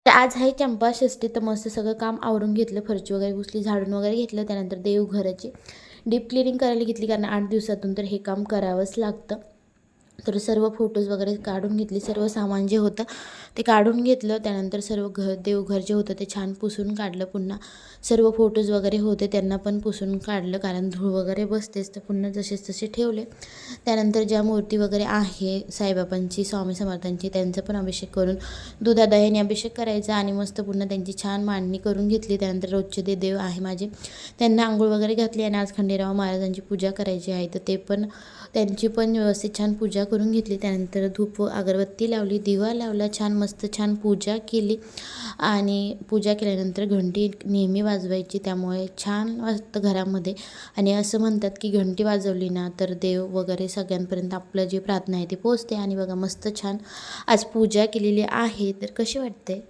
तर आज आहे चंपाषष्ठी, तर मस्त सगळं काम आवरून घेतलं, फरची वगैरे पुसली, झाडून वगैरे घेतलं. त्यानंतर देवघराची डीप क्लिनिंग करायला घेतली, कारण 8 दिवसातून तर हे काम करावंच लागतं. तर सर्व फोटोज वगैरे काढून घेतली, सर्व सामान जे होतं ते काढून घेतलं. त्यानंतर सर्व देवघर जे होतं ते छान पुसून काढलं. पुन्हा सर्व फोटोज वगैरे होते त्यांना पण पुसून काढलं, कारण धूळ वगैरे बसतेच, तर पुन्हा जसेच तसे ठेवले. त्यानंतर ज्या मूर्ती वगैरे आहे साईबाबांची, स्वामी समर्थांची, त्यांचा पण अभिषेक करून दुधादह्याने अभिषेक करायचा आणि मस्त पुन्हा त्यांची छान मांडणी करून घेतली. त्यानंतर रोजचे ते देव आहे माझे, त्यांना आंघोळ वगैरे घातली आणि आज खंडेराव महाराजांची पूजा करायची आहे, तर ते पण त्यांची पण व्यवस्थित छान पूजा करून घेतली. त्यानंतर धूप अगरबत्ती लावली, दिवा लावला, छान मस्त छान पूजा केली. आणि पूजा केल्यानंतर घंटी नेहमी वाजवायची, त्यामुळे छान वाटतं घरामध्ये. आणि असं म्हणतात की घंटी वाजवली ना तर देव वगैरे सगळ्यांपर्यंत आपलं जी प्रार्थना आहे ती पोचते. आणि बघा मस्त छान आज पूजा केलेली आहे, तर कशी वाटते?